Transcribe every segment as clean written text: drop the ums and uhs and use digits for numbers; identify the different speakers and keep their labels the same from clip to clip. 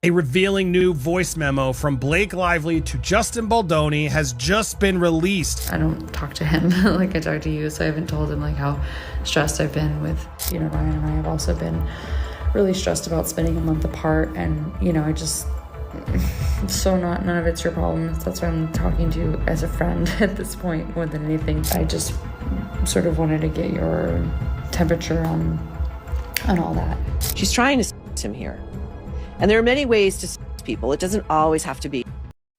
Speaker 1: A revealing new voice memo from Blake Lively to Justin Baldoni has just been released.
Speaker 2: I don't talk to him like I talk to you, so I haven't told him like how stressed I've been with, Ryan and I have also been really stressed about spending a month apart, and, I just, none of it's your problem. That's why I'm talking to you as a friend at this point more than anything. I just sort of wanted to get your temperature on all that.
Speaker 3: She's trying to him here. And there are many ways to people. It doesn't always have to be.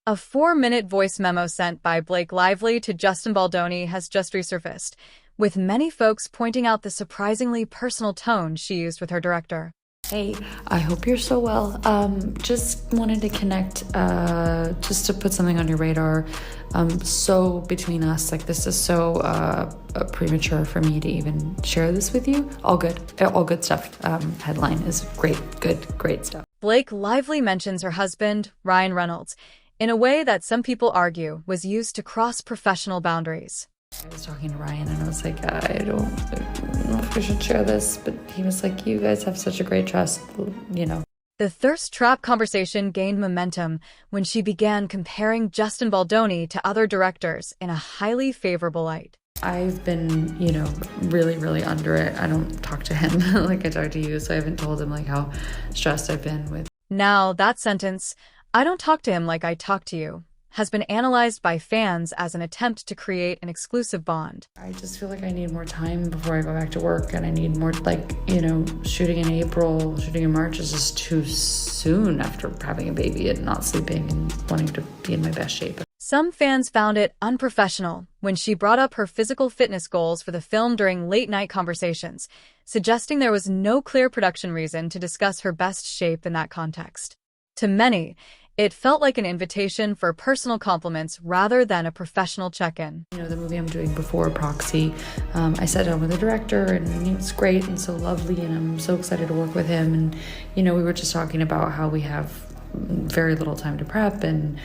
Speaker 4: A 4-minute voice memo sent by Blake Lively to Justin Baldoni has just resurfaced, with many folks pointing out the surprisingly personal tone she used with her director.
Speaker 2: Hey, I hope you're so well. Just wanted to connect, just to put something on your radar. So between us, this is so premature for me to even share this with you. All good stuff. Headline is great stuff.
Speaker 4: Blake Lively mentions her husband, Ryan Reynolds, in a way that some people argue was used to cross professional boundaries.
Speaker 2: I was talking to Ryan and I was like, I don't know if we should share this, but he was like, you guys have such a great trust,
Speaker 4: The thirst trap conversation gained momentum when she began comparing Justin Baldoni to other directors in a highly favorable light.
Speaker 2: I've been, really, really under it. I don't talk to him like I talk to you, so I haven't told him like how stressed I've been with.
Speaker 4: Now, that sentence, "I don't talk to him like I talk to you," has been analyzed by fans as an attempt to create an exclusive bond.
Speaker 2: I just feel like I need more time before I go back to work, and I need more, shooting in April, shooting in March is just too soon after having a baby and not sleeping and wanting to be in my best shape.
Speaker 4: Some fans found it unprofessional when she brought up her physical fitness goals for the film during late-night conversations, suggesting there was no clear production reason to discuss her best shape in that context. To many, it felt like an invitation for personal compliments rather than a professional check-in.
Speaker 2: The movie I'm doing before, Proxy, I sat down with the director and he was great and so lovely, and I'm so excited to work with him. And, we were just talking about how we have very little time to prep and,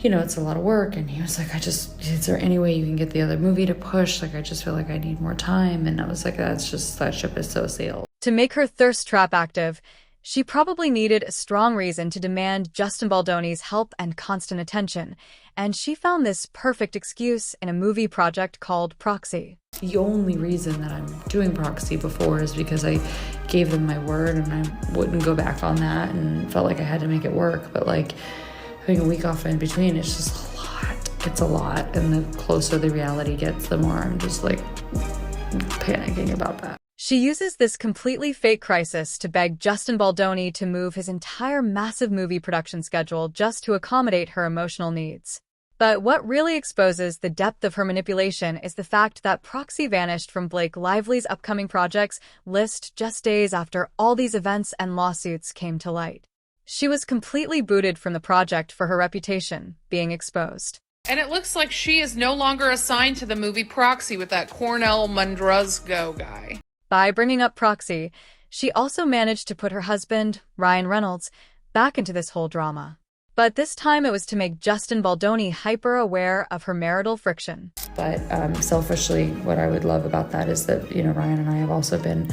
Speaker 2: it's a lot of work. And he was like, is there any way you can get the other movie to push? I just feel like I need more time. And I was like, that ship is so sailed.
Speaker 4: To make her thirst trap active, she probably needed a strong reason to demand Justin Baldoni's help and constant attention, and she found this perfect excuse in a movie project called Proxy.
Speaker 2: The only reason that I'm doing Proxy before is because I gave them my word and I wouldn't go back on that and felt like I had to make it work. But having a week off in between, it's just a lot. It's a lot, and the closer the reality gets, the more I'm just panicking about that.
Speaker 4: She uses this completely fake crisis to beg Justin Baldoni to move his entire massive movie production schedule just to accommodate her emotional needs. But what really exposes the depth of her manipulation is the fact that Proxy vanished from Blake Lively's upcoming projects list just days after all these events and lawsuits came to light. She was completely booted from the project for her reputation being exposed.
Speaker 5: And it looks like she is no longer assigned to the movie Proxy with that Cornell Mundruzgo guy.
Speaker 4: By bringing up Proxy, she also managed to put her husband, Ryan Reynolds, back into this whole drama. But this time it was to make Justin Baldoni hyper-aware of her marital friction.
Speaker 2: But selfishly, what I would love about that is that, Ryan and I have also been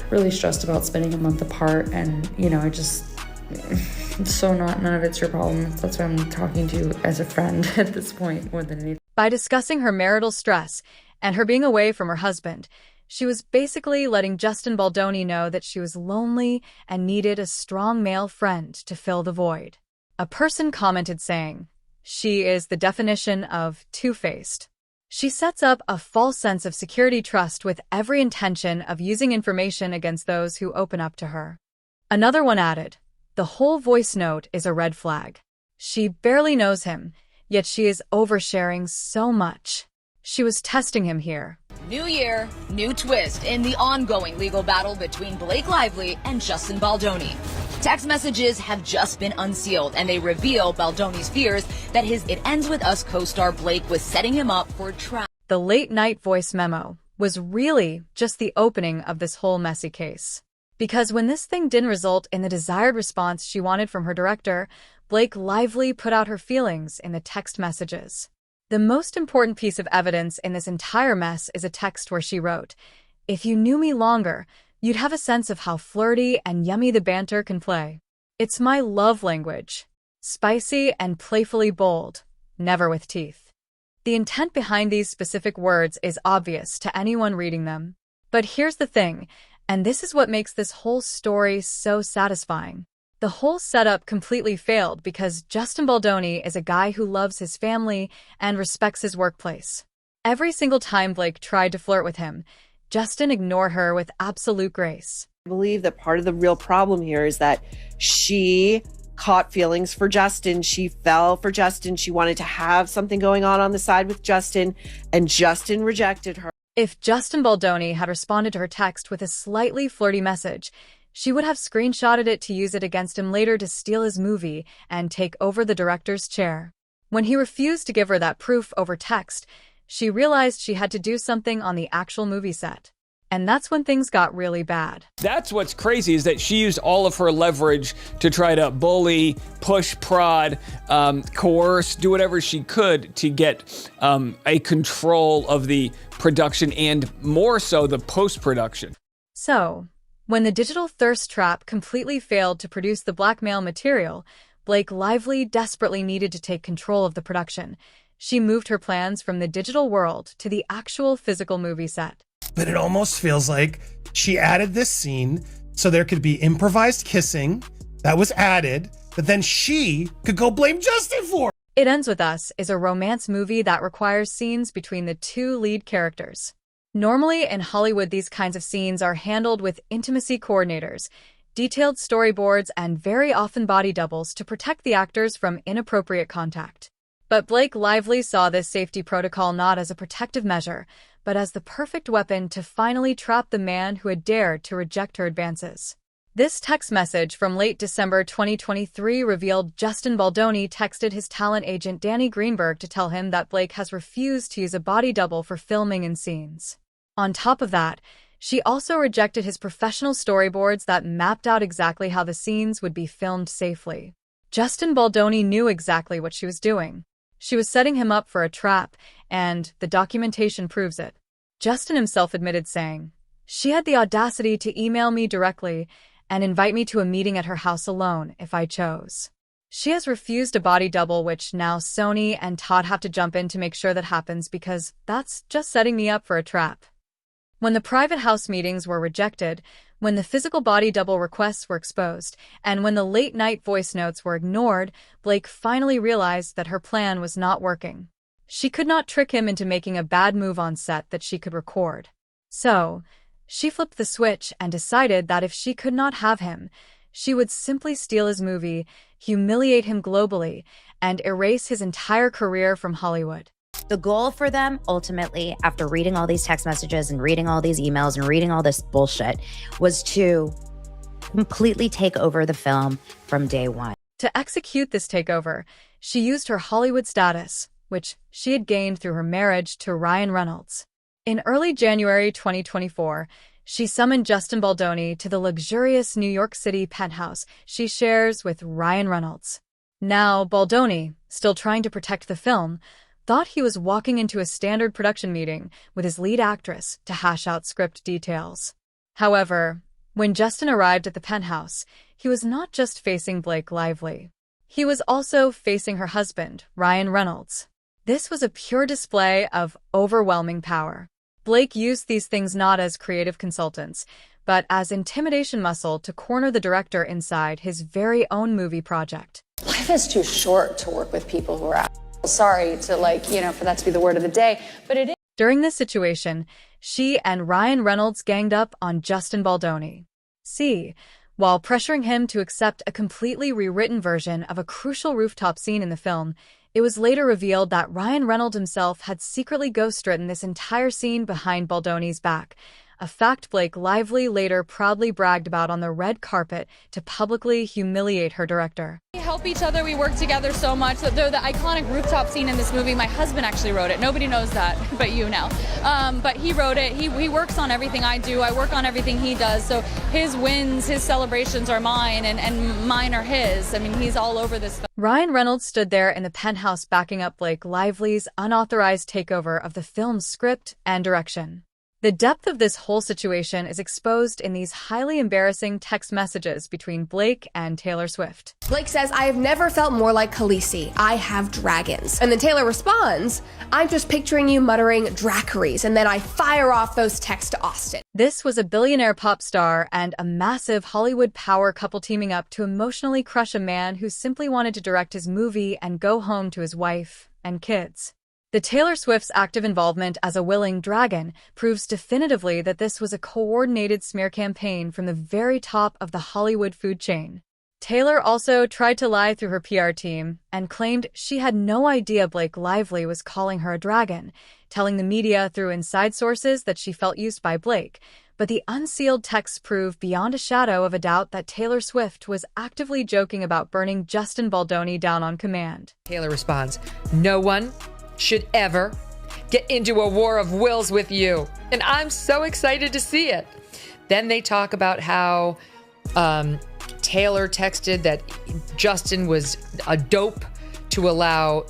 Speaker 2: really stressed about spending a month apart, and, I just... none of it's your problem. That's why I'm talking to you as a friend at this point more than anything.
Speaker 4: By discussing her marital stress and her being away from her husband, she was basically letting Justin Baldoni know that she was lonely and needed a strong male friend to fill the void. A person commented saying, "She is the definition of two-faced." She sets up a false sense of security trust with every intention of using information against those who open up to her. Another one added, "The whole voice note is a red flag. She barely knows him, yet she is oversharing so much. She was testing him here."
Speaker 6: New year, new twist in the ongoing legal battle between Blake Lively and Justin Baldoni. Text messages have just been unsealed, and they reveal Baldoni's fears that his It Ends With Us co-star Blake was setting him up for trap.
Speaker 4: The late-night voice memo was really just the opening of this whole messy case. Because when this thing didn't result in the desired response she wanted from her director, Blake Lively put out her feelings in the text messages. The most important piece of evidence in this entire mess is a text where she wrote, "If you knew me longer, you'd have a sense of how flirty and yummy the banter can play." It's my love language. Spicy and playfully bold, never with teeth. The intent behind these specific words is obvious to anyone reading them. But here's the thing, and this is what makes this whole story so satisfying. The whole setup completely failed because Justin Baldoni is a guy who loves his family and respects his workplace. Every single time Blake tried to flirt with him, Justin ignored her with absolute grace.
Speaker 3: I believe that part of the real problem here is that she caught feelings for Justin. She fell for Justin. She wanted to have something going on the side with Justin, and Justin rejected her.
Speaker 4: If Justin Baldoni had responded to her text with a slightly flirty message, she would have screenshotted it to use it against him later to steal his movie and take over the director's chair. When he refused to give her that proof over text, she realized she had to do something on the actual movie set. And that's when things got really bad.
Speaker 7: That's what's crazy, is that she used all of her leverage to try to bully, push, prod, coerce, do whatever she could to get a control of the production and more so the post-production.
Speaker 4: So, when the digital thirst trap completely failed to produce the blackmail material, Blake Lively desperately needed to take control of the production. She moved her plans from the digital world to the actual physical movie set.
Speaker 1: But it almost feels like she added this scene so there could be improvised kissing that was added, but then she could go blame Justin for it.
Speaker 4: It Ends With Us is a romance movie that requires scenes between the two lead characters. Normally in Hollywood, these kinds of scenes are handled with intimacy coordinators, detailed storyboards, and very often body doubles to protect the actors from inappropriate contact. But Blake Lively saw this safety protocol not as a protective measure, but as the perfect weapon to finally trap the man who had dared to reject her advances. This text message from late December 2023 revealed Justin Baldoni texted his talent agent Danny Greenberg to tell him that Blake has refused to use a body double for filming in scenes. On top of that, she also rejected his professional storyboards that mapped out exactly how the scenes would be filmed safely. Justin Baldoni knew exactly what she was doing. She was setting him up for a trap, and the documentation proves it. Justin himself admitted saying, "She had the audacity to email me directly and invite me to a meeting at her house alone if I chose. She has refused a body double, which now Sony and Todd have to jump in to make sure that happens because that's just setting me up for a trap." When the private house meetings were rejected, when the physical body double requests were exposed, and when the late-night voice notes were ignored, Blake finally realized that her plan was not working. She could not trick him into making a bad move on set that she could record. So, she flipped the switch and decided that if she could not have him, she would simply steal his movie, humiliate him globally, and erase his entire career from Hollywood.
Speaker 8: The goal for them, ultimately, after reading all these text messages and reading all these emails and reading all this bullshit, was to completely take over the film from day one.
Speaker 4: To execute this takeover, she used her Hollywood status, which she had gained through her marriage to Ryan Reynolds. In early January 2024, she summoned Justin Baldoni to the luxurious New York City penthouse she shares with Ryan Reynolds. Now, Baldoni, still trying to protect the film, thought he was walking into a standard production meeting with his lead actress to hash out script details. However, when Justin arrived at the penthouse, he was not just facing Blake Lively. He was also facing her husband, Ryan Reynolds. This was a pure display of overwhelming power. Blake used these things not as creative consultants, but as intimidation muscle to corner the director inside his very own movie project.
Speaker 9: Life is too short to work with people who are sorry to for that to be the word of the day, but it is.
Speaker 4: During this situation, she and Ryan Reynolds ganged up on Justin Baldoni. While pressuring him to accept a completely rewritten version of a crucial rooftop scene in the film, it was later revealed that Ryan Reynolds himself had secretly ghostwritten this entire scene behind Baldoni's back, a fact Blake Lively later proudly bragged about on the red carpet to publicly humiliate her director.
Speaker 10: We help each other, we work together so much. The iconic rooftop scene in this movie, my husband actually wrote it. Nobody knows that, but you now. But he wrote it. He works on everything I do. I work on everything he does. So his wins, his celebrations are mine, and mine are his. I mean, he's all over this film.
Speaker 4: Ryan Reynolds stood there in the penthouse backing up Blake Lively's unauthorized takeover of the film's script and direction. The depth of this whole situation is exposed in these highly embarrassing text messages between Blake and Taylor Swift.
Speaker 11: Blake says, "I have never felt more like Khaleesi. I have dragons." And then Taylor responds, "I'm just picturing you muttering dracaries." And then I fire off those texts to Austin.
Speaker 4: This was a billionaire pop star and a massive Hollywood power couple teaming up to emotionally crush a man who simply wanted to direct his movie and go home to his wife and kids. The Taylor Swift's active involvement as a willing dragon proves definitively that this was a coordinated smear campaign from the very top of the Hollywood food chain. Taylor also tried to lie through her PR team and claimed she had no idea Blake Lively was calling her a dragon, telling the media through inside sources that she felt used by Blake. But the unsealed texts prove beyond a shadow of a doubt that Taylor Swift was actively joking about burning Justin Baldoni down on command.
Speaker 12: Taylor responds, "No one should ever get into a war of wills with you. And I'm so excited to see it." Then they talk about how Taylor texted that Justin was a dope to allow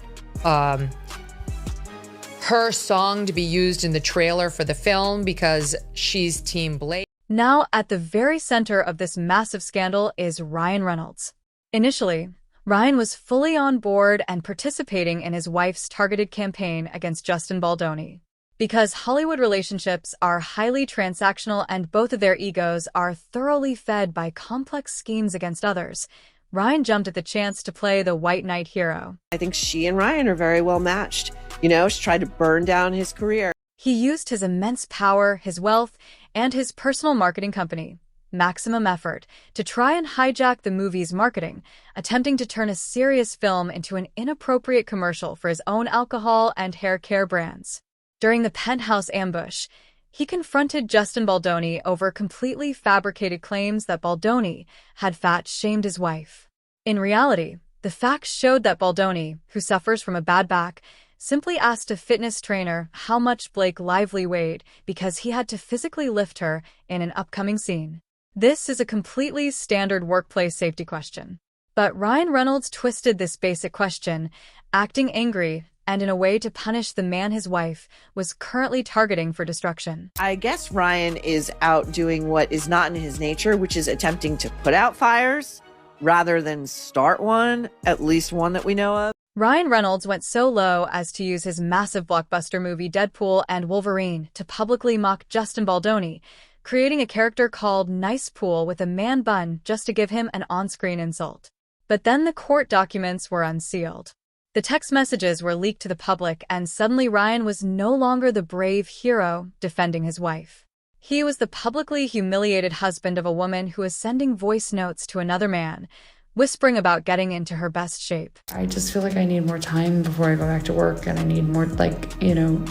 Speaker 12: her song to be used in the trailer for the film because she's Team Blake.
Speaker 4: Now, at the very center of this massive scandal is Ryan Reynolds. Initially, Ryan was fully on board and participating in his wife's targeted campaign against Justin Baldoni. Because Hollywood relationships are highly transactional and both of their egos are thoroughly fed by complex schemes against others, Ryan jumped at the chance to play the white knight hero.
Speaker 3: I think she and Ryan are very well matched. You know, she tried to burn down his career.
Speaker 4: He used his immense power, his wealth, and his personal marketing company, Maximum Effort, to try and hijack the movie's marketing, attempting to turn a serious film into an inappropriate commercial for his own alcohol and hair care brands. During the penthouse ambush, he confronted Justin Baldoni over completely fabricated claims that Baldoni had fat-shamed his wife. In reality, the facts showed that Baldoni, who suffers from a bad back, simply asked a fitness trainer how much Blake Lively weighed because he had to physically lift her in an upcoming scene. This is a completely standard workplace safety question. But Ryan Reynolds twisted this basic question, acting angry and in a way to punish the man his wife was currently targeting for destruction.
Speaker 3: I guess Ryan is out doing what is not in his nature, which is attempting to put out fires rather than start one, at least one that we know of.
Speaker 4: Ryan Reynolds went so low as to use his massive blockbuster movie Deadpool and Wolverine to publicly mock Justin Baldoni, creating a character called Nice Pool with a man bun just to give him an on-screen insult. But then the court documents were unsealed. The text messages were leaked to the public, and suddenly Ryan was no longer the brave hero defending his wife. He was the publicly humiliated husband of a woman who was sending voice notes to another man, whispering about getting into her best shape.
Speaker 2: I just feel like I need more time before I go back to work, and I need more,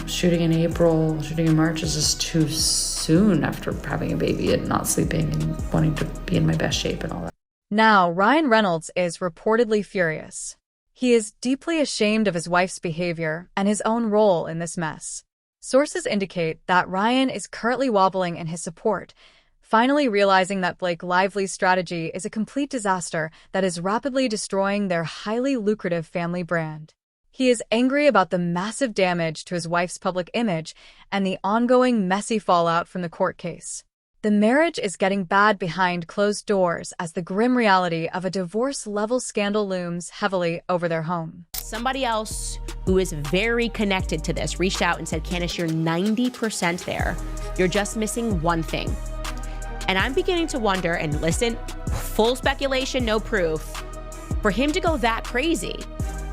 Speaker 2: shooting in April, shooting in March is just too soon after having a baby and not sleeping and wanting to be in my best shape and all that.
Speaker 4: Now, Ryan Reynolds is reportedly furious. He is deeply ashamed of his wife's behavior and his own role in this mess. Sources indicate that Ryan is currently wobbling in his support, finally realizing that Blake Lively's strategy is a complete disaster that is rapidly destroying their highly lucrative family brand. He is angry about the massive damage to his wife's public image and the ongoing messy fallout from the court case. The marriage is getting bad behind closed doors as the grim reality of a divorce-level scandal looms heavily over their home.
Speaker 13: Somebody else who is very connected to this reached out and said, "Candace, you're 90% there. You're just missing one thing." And I'm beginning to wonder, and listen, full speculation, no proof, for him to go that crazy,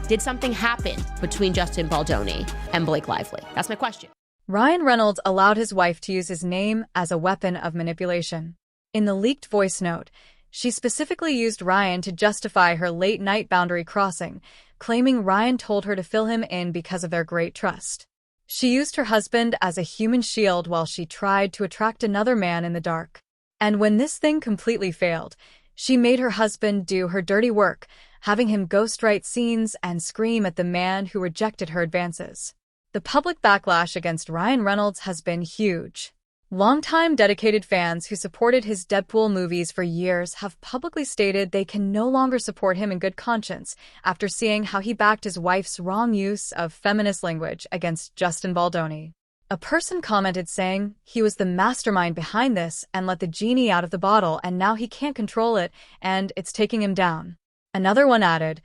Speaker 13: did something happen between Justin Baldoni and Blake Lively? That's my question.
Speaker 4: Ryan Reynolds allowed his wife to use his name as a weapon of manipulation. In the leaked voice note, she specifically used Ryan to justify her late-night boundary crossing, claiming Ryan told her to fill him in because of their great trust. She used her husband as a human shield while she tried to attract another man in the dark. And when this thing completely failed, she made her husband do her dirty work, having him ghostwrite scenes and scream at the man who rejected her advances. The public backlash against Ryan Reynolds has been huge. Longtime dedicated fans who supported his Deadpool movies for years have publicly stated they can no longer support him in good conscience after seeing how he backed his wife's wrong use of feminist language against Justin Baldoni. A person commented saying he was the mastermind behind this and let the genie out of the bottle, and now he can't control it and it's taking him down. Another one added,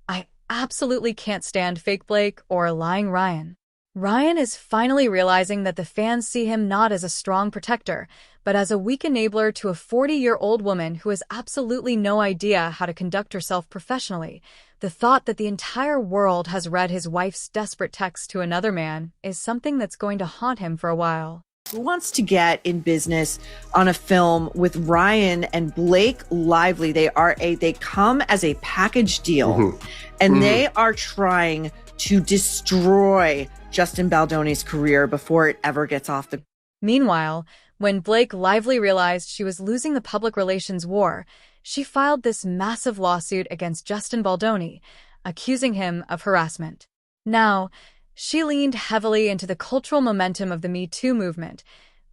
Speaker 4: "I absolutely can't stand fake Blake or lying Ryan." Ryan is finally realizing that the fans see him not as a strong protector, but as a weak enabler to a 40-year-old woman who has absolutely no idea how to conduct herself professionally. The thought that the entire world has read his wife's desperate text to another man is something that's going to haunt him for a while.
Speaker 3: Who wants to get in business on a film with Ryan and Blake Lively? They come as a package deal, and they are trying to destroy Justin Baldoni's career before it ever gets off the.
Speaker 4: Meanwhile, when Blake Lively realized she was losing the public relations war, she filed this massive lawsuit against Justin Baldoni, accusing him of harassment. Now, she leaned heavily into the cultural momentum of the Me Too movement,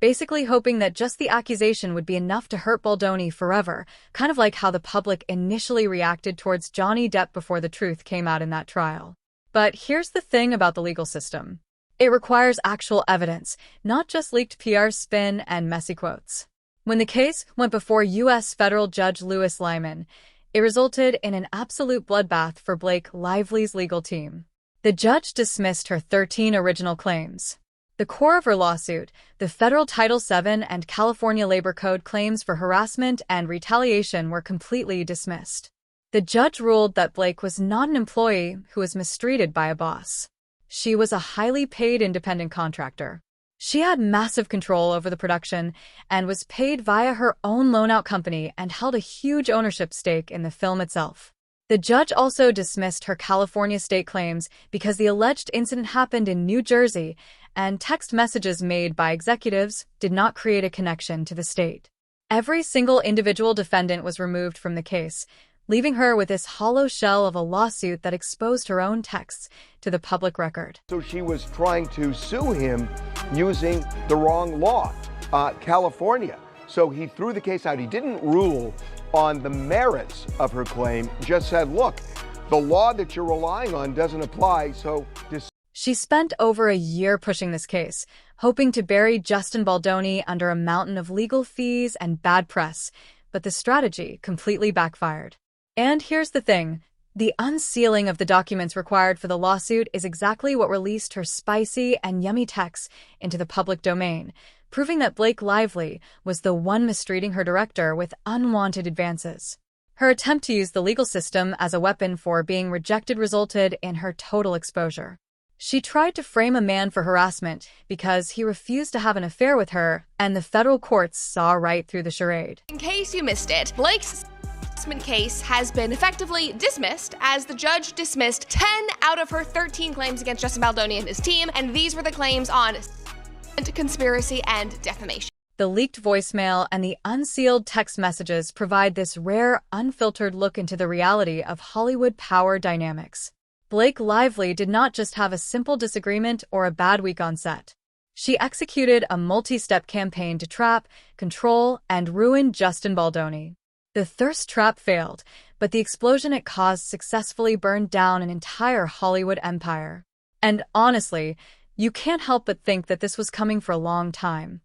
Speaker 4: basically hoping that just the accusation would be enough to hurt Baldoni forever, kind of like how the public initially reacted towards Johnny Depp before the truth came out in that trial. But here's the thing about the legal system. It requires actual evidence, not just leaked PR spin and messy quotes. When the case went before U.S. federal judge Louis Lyman, it resulted in an absolute bloodbath for Blake Lively's legal team. The judge dismissed her 13 original claims. The core of her lawsuit, the federal Title VII and California Labor Code claims for harassment and retaliation, were completely dismissed. The judge ruled that Blake was not an employee who was mistreated by a boss. She was a highly paid independent contractor. She had massive control over the production and was paid via her own loan-out company and held a huge ownership stake in the film itself. The judge also dismissed her California state claims because the alleged incident happened in New Jersey and text messages made by executives did not create a connection to the state. Every single individual defendant was removed from the case, leaving her with this hollow shell of a lawsuit that exposed her own texts to the public record.
Speaker 14: So she was trying to sue him using the wrong law, California. So he threw the case out. He didn't rule on the merits of her claim, just said, look, the law that you're relying on doesn't apply, so
Speaker 4: She spent over a year pushing this case, hoping to bury Justin Baldoni under a mountain of legal fees and bad press, but the strategy completely backfired. And here's the thing. The unsealing of the documents required for the lawsuit is exactly what released her spicy and yummy texts into the public domain, proving that Blake Lively was the one mistreating her director with unwanted advances. Her attempt to use the legal system as a weapon for being rejected resulted in her total exposure. She tried to frame a man for harassment because he refused to have an affair with her, and the federal courts saw right through the charade.
Speaker 11: In case you missed it, Blake's harassment case has been effectively dismissed as the judge dismissed 10 out of her 13 claims against Justin Baldoni and his team, and these were the claims on conspiracy and defamation.
Speaker 4: The leaked voicemail and the unsealed text messages provide this rare, unfiltered look into the reality of Hollywood power dynamics. Blake Lively did not just have a simple disagreement or a bad week on set. She executed a multi-step campaign to trap, control, and ruin Justin Baldoni. The thirst trap failed, but the explosion it caused successfully burned down an entire Hollywood empire. And honestly, you can't help but think that this was coming for a long time.